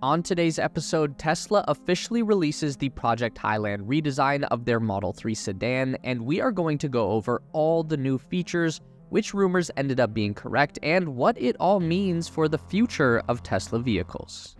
On today's episode, Tesla officially releases the Project Highland redesign of their Model 3 sedan, and we are going to go over all the new features, which rumors ended up being correct, and what it all means for the future of Tesla vehicles.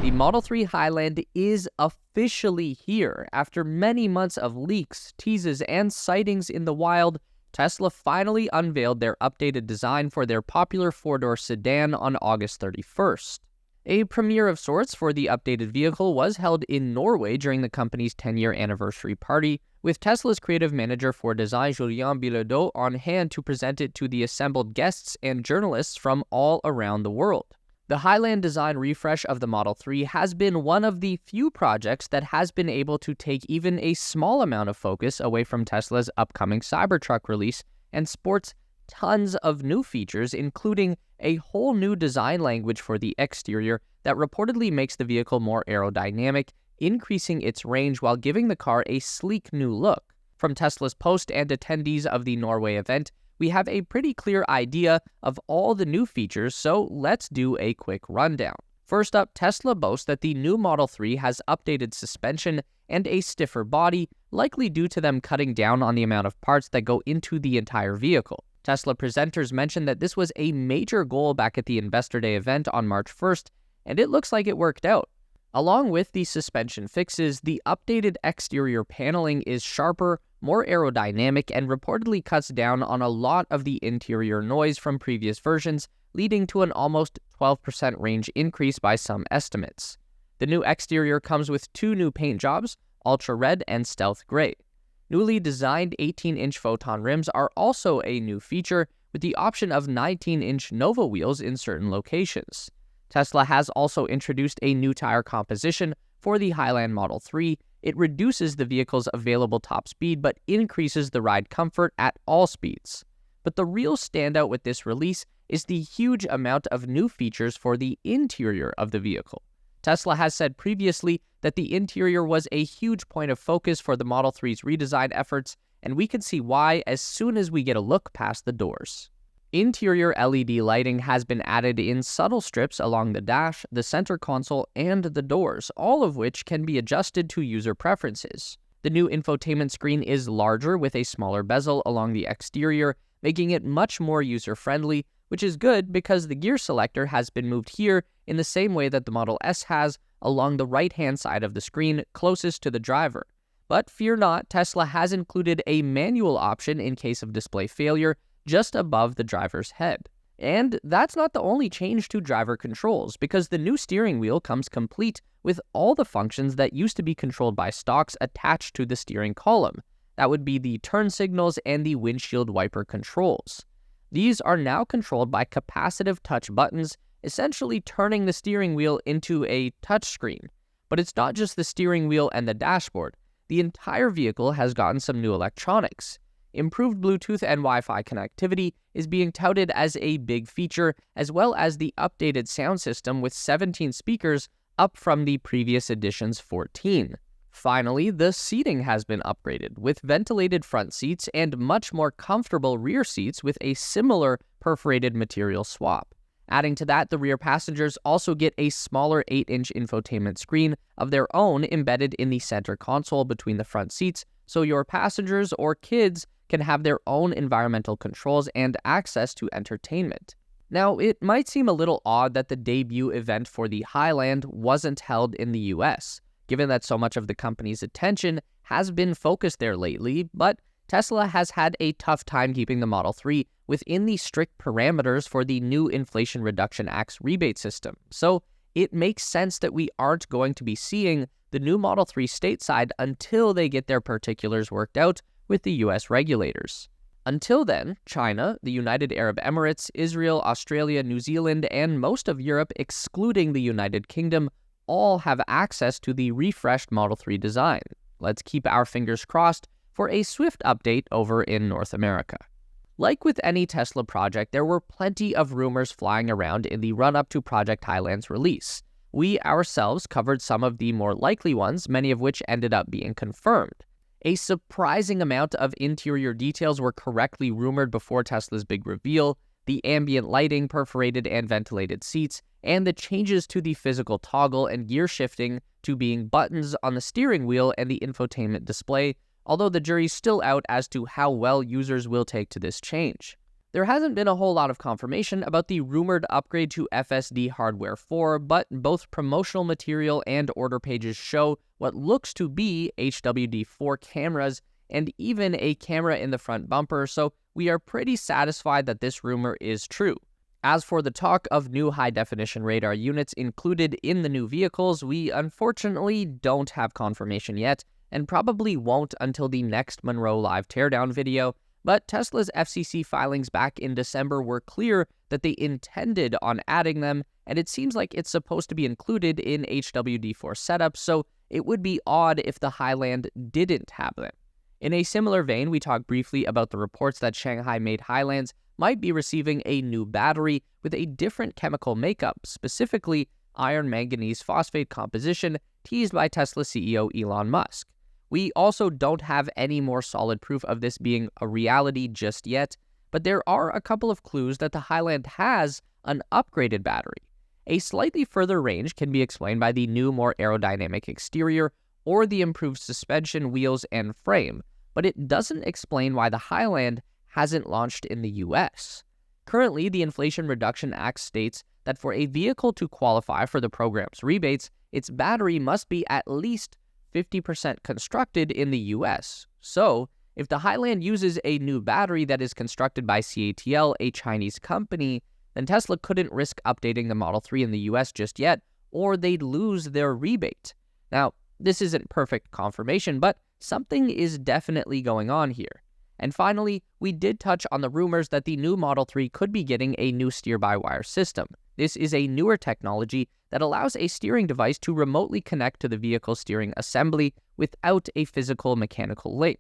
The Model 3 Highland is officially here. After many months of leaks, teases, and sightings in the wild, Tesla finally unveiled their updated design for their popular four-door sedan on August 31st. A premiere of sorts for the updated vehicle was held in Norway during the company's 10-year anniversary party, with Tesla's creative manager for design Julien Bilodeau on hand to present it to the assembled guests and journalists from all around the world. The Highland design refresh of the Model 3 has been one of the few projects that has been able to take even a small amount of focus away from Tesla's upcoming Cybertruck release and sports tons of new features, including a whole new design language for the exterior that reportedly makes the vehicle more aerodynamic, increasing its range while giving the car a sleek new look. From Tesla's post and attendees of the Norway event, we have a pretty clear idea of all the new features, so let's do a quick rundown. First up, Tesla boasts that the new Model 3 has updated suspension and a stiffer body, likely due to them cutting down on the amount of parts that go into the entire vehicle. Tesla presenters mentioned that this was a major goal back at the Investor Day event on March 1st, and it looks like it worked out. Along with the suspension fixes, the updated exterior paneling is sharper, more aerodynamic, and reportedly cuts down on a lot of the interior noise from previous versions, leading to an almost 12% range increase by some estimates. The new exterior comes with two new paint jobs, Ultra Red and Stealth Gray. Newly designed 18-inch Photon rims are also a new feature, with the option of 19-inch Nova wheels in certain locations. Tesla has also introduced a new tire composition for the Highland Model 3. It reduces the vehicle's available top speed but increases the ride comfort at all speeds. But the real standout with this release is the huge amount of new features for the interior of the vehicle. Tesla has said previously that the interior was a huge point of focus for the Model 3's redesign efforts, and we can see why as soon as we get a look past the doors. Interior LED lighting has been added in subtle strips along the dash, the center console, and the doors, all of which can be adjusted to user preferences. The new infotainment screen is larger with a smaller bezel along the exterior, making it much more user-friendly, which is good because the gear selector has been moved here in the same way that the Model S has, along the right-hand side of the screen closest to the driver. But fear not, Tesla has included a manual option in case of display failure, just above the driver's head. And that's not the only change to driver controls, because the new steering wheel comes complete with all the functions that used to be controlled by stalks attached to the steering column. That would be the turn signals and the windshield wiper controls. These are now controlled by capacitive touch buttons, essentially turning the steering wheel into a touchscreen. But it's not just the steering wheel and the dashboard. The entire vehicle has gotten some new electronics. Improved Bluetooth and Wi-Fi connectivity is being touted as a big feature, as well as the updated sound system with 17 speakers, up from the previous edition's 14. Finally, the seating has been upgraded, with ventilated front seats and much more comfortable rear seats with a similar perforated material swap. Adding to that, the rear passengers also get a smaller 8-inch infotainment screen of their own embedded in the center console between the front seats, so your passengers or kids can have their own environmental controls and access to entertainment. Now, it might seem a little odd that the debut event for the Highland wasn't held in the US, given that so much of the company's attention has been focused there lately, but Tesla has had a tough time keeping the Model 3 within the strict parameters for the new Inflation Reduction Act's rebate system, so it makes sense that we aren't going to be seeing the new Model 3 stateside until they get their particulars worked out with the US regulators. Until then, China, the United Arab Emirates, Israel, Australia, New Zealand, and most of Europe, excluding the United Kingdom, all have access to the refreshed Model 3 design. Let's keep our fingers crossed for a swift update over in North America. Like with any Tesla project, there were plenty of rumors flying around in the run-up to Project Highland's release. We ourselves covered some of the more likely ones, many of which ended up being confirmed. A surprising amount of interior details were correctly rumored before Tesla's big reveal. the ambient lighting, perforated and ventilated seats, and the changes to the physical toggle and gear shifting to being buttons on the steering wheel and the infotainment display, although the jury's still out as to how well users will take to this change. There hasn't been a whole lot of confirmation about the rumored upgrade to FSD Hardware 4, but both promotional material and order pages show what looks to be HWD4 cameras and even a camera in the front bumper, so we are pretty satisfied that this rumor is true. As for the talk of new high-definition radar units included in the new vehicles, we unfortunately don't have confirmation yet, and probably won't until the next Monroe Live teardown video, but Tesla's FCC filings back in December were clear that they intended on adding them, and it seems like it's supposed to be included in HWD4 setups, so it would be odd if the Highland didn't have them. In a similar vein, we talked briefly about the reports that Shanghai-made Highlands might be receiving a new battery with a different chemical makeup, specifically iron manganese phosphate composition teased by Tesla CEO Elon Musk. We also don't have any more solid proof of this being a reality just yet, but there are a couple of clues that the Highland has an upgraded battery. A slightly further range can be explained by the new, more aerodynamic exterior or the improved suspension, wheels, and frame, but it doesn't explain why the Highland hasn't launched in the US. Currently, the Inflation Reduction Act states that for a vehicle to qualify for the program's rebates, its battery must be at least 50% constructed in the US. So, if the Highland uses a new battery that is constructed by CATL, a Chinese company, then Tesla couldn't risk updating the Model 3 in the US just yet, or they'd lose their rebate. Now, this isn't perfect confirmation, but something is definitely going on here. And finally, we did touch on the rumors that the new Model 3 could be getting a new steer-by-wire system. This is a newer technology that allows a steering device to remotely connect to the vehicle's steering assembly without a physical mechanical link.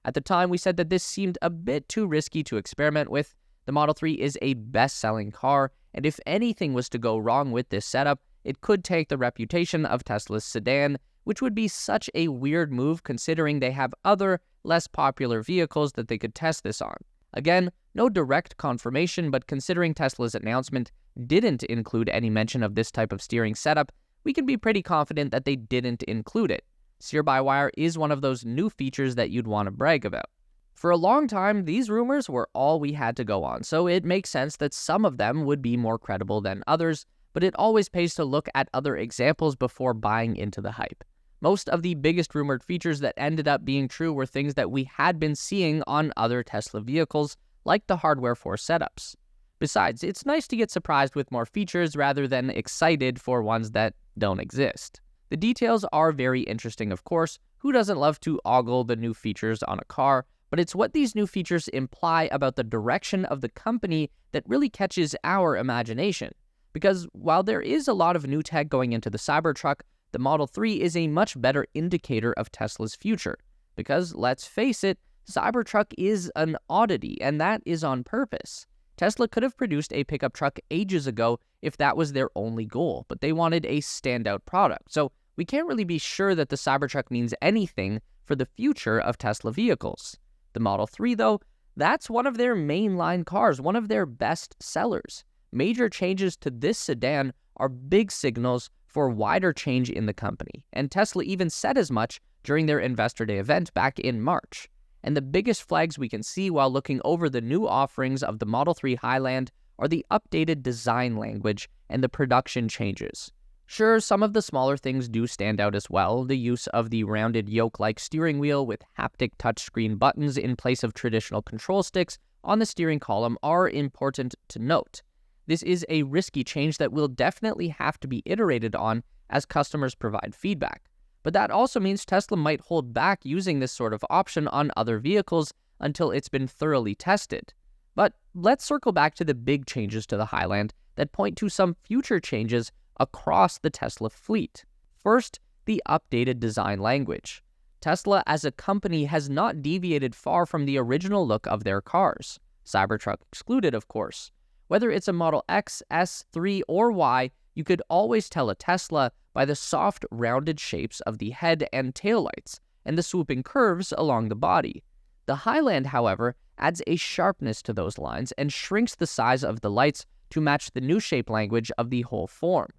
At the time, we said that this seemed a bit too risky to experiment with. The Model 3 is a best-selling car, and if anything was to go wrong with this setup, it could take the reputation of Tesla's sedan, which would be such a weird move considering they have other, less popular vehicles that they could test this on. Again, no direct confirmation, but considering Tesla's announcement didn't include any mention of this type of steering setup, we can be pretty confident that they didn't include it. Steer-by-wire is one of those new features that you'd want to brag about. For a long time, these rumors were all we had to go on, so it makes sense that some of them would be more credible than others, but it always pays to look at other examples before buying into the hype. Most of the biggest rumored features that ended up being true were things that we had been seeing on other Tesla vehicles, like the Hardware 4 setups. Besides, it's nice to get surprised with more features rather than excited for ones that don't exist. The details are very interesting, of course. Who doesn't love to ogle the new features on a car? But it's what these new features imply about the direction of the company that really catches our imagination. Because while there is a lot of new tech going into the Cybertruck, the Model 3 is a much better indicator of Tesla's future. Because, let's face it, Cybertruck is an oddity, and that is on purpose. Tesla could have produced a pickup truck ages ago if that was their only goal, but they wanted a standout product. So we can't really be sure that the Cybertruck means anything for the future of Tesla vehicles. The Model 3, though, that's one of their mainline cars, one of their best sellers. Major changes to this sedan are big signals for wider change in the company, and Tesla even said as much during their Investor Day event back in March. And the biggest flags we can see while looking over the new offerings of the Model 3 Highland are the updated design language and the production changes. Sure, some of the smaller things do stand out as well. The use of the rounded yoke-like steering wheel with haptic touchscreen buttons in place of traditional control sticks on the steering column are important to note. This is a risky change that will definitely have to be iterated on as customers provide feedback. But that also means Tesla might hold back using this sort of option on other vehicles until it's been thoroughly tested. But let's circle back to the big changes to the Highland that point to some future changes across the Tesla fleet. First, the updated design language. Tesla as a company has not deviated far from the original look of their cars, Cybertruck excluded, of course. Whether it's a Model X, S, 3, or Y, you could always tell a Tesla by the soft, rounded shapes of the head and taillights, and the swooping curves along the body. The Highland, however, adds a sharpness to those lines and shrinks the size of the lights to match the new shape language of the whole form.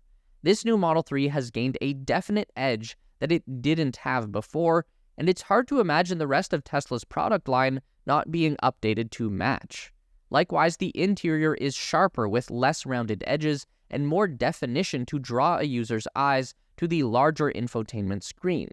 This new Model 3 has gained a definite edge that it didn't have before, and it's hard to imagine the rest of Tesla's product line not being updated to match. Likewise, the interior is sharper with less rounded edges and more definition to draw a user's eyes to the larger infotainment screen.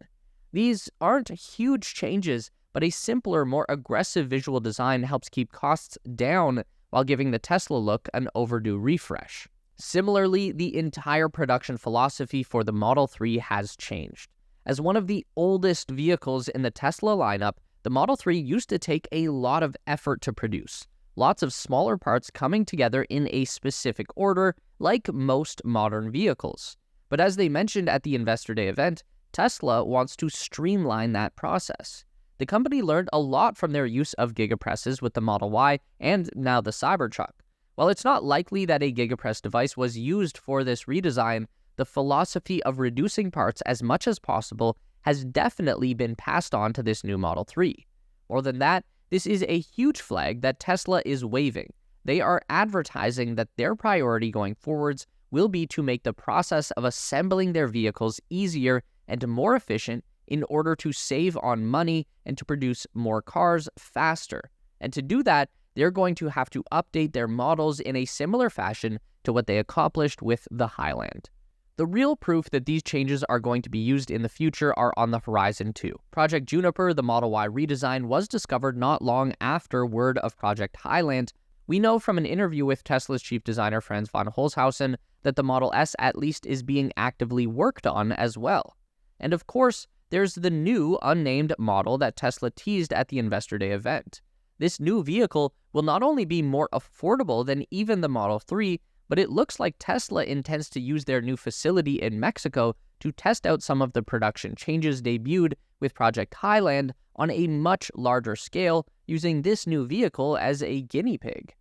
These aren't huge changes, but a simpler, more aggressive visual design helps keep costs down while giving the Tesla look an overdue refresh. Similarly, the entire production philosophy for the Model 3 has changed. As one of the oldest vehicles in the Tesla lineup, the Model 3 used to take a lot of effort to produce. Lots of smaller parts coming together in a specific order, like most modern vehicles. But as they mentioned at the Investor Day event, Tesla wants to streamline that process. The company learned a lot from their use of gigapresses with the Model Y and now the Cybertruck. While it's not likely that a gigapress device was used for this redesign, the philosophy of reducing parts as much as possible has definitely been passed on to this new Model 3. More than that, this is a huge flag that Tesla is waving. They are advertising that their priority going forwards will be to make the process of assembling their vehicles easier and more efficient in order to save on money and to produce more cars faster. And to do that, they're going to have to update their models in a similar fashion to what they accomplished with the Highland. The real proof that these changes are going to be used in the future are on the horizon too. Project Juniper, the Model Y redesign, was discovered not long after word of Project Highland. We know from an interview with Tesla's chief designer Franz von Holzhausen that the Model S at least is being actively worked on as well. And of course, there's the new unnamed model that Tesla teased at the Investor Day event. This new vehicle will not only be more affordable than even the Model 3, but it looks like Tesla intends to use their new facility in Mexico to test out some of the production changes debuted with Project Highland on a much larger scale, using this new vehicle as a guinea pig.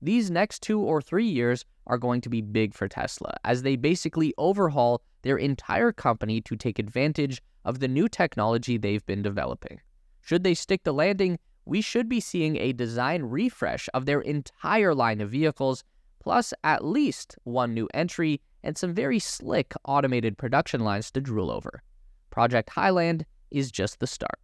These next 2 or 3 years are going to be big for Tesla, as they basically overhaul their entire company to take advantage of the new technology they've been developing. Should they stick the landing, we should be seeing a design refresh of their entire line of vehicles, plus at least one new entry and some very slick automated production lines to drool over. Project Highland is just the start.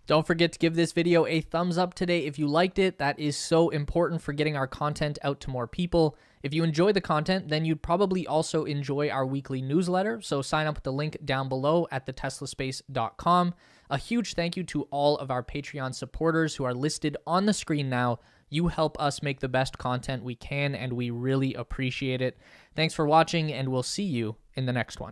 Don't forget to give this video a thumbs up today if you liked it. That is so important for getting our content out to more people. If you enjoy the content, then you'd probably also enjoy our weekly newsletter, so sign up with the link down below at theteslaspace.com. A huge thank you to all of our Patreon supporters who are listed on the screen now. You help us make the best content we can, and we really appreciate it. Thanks for watching, and we'll see you in the next one.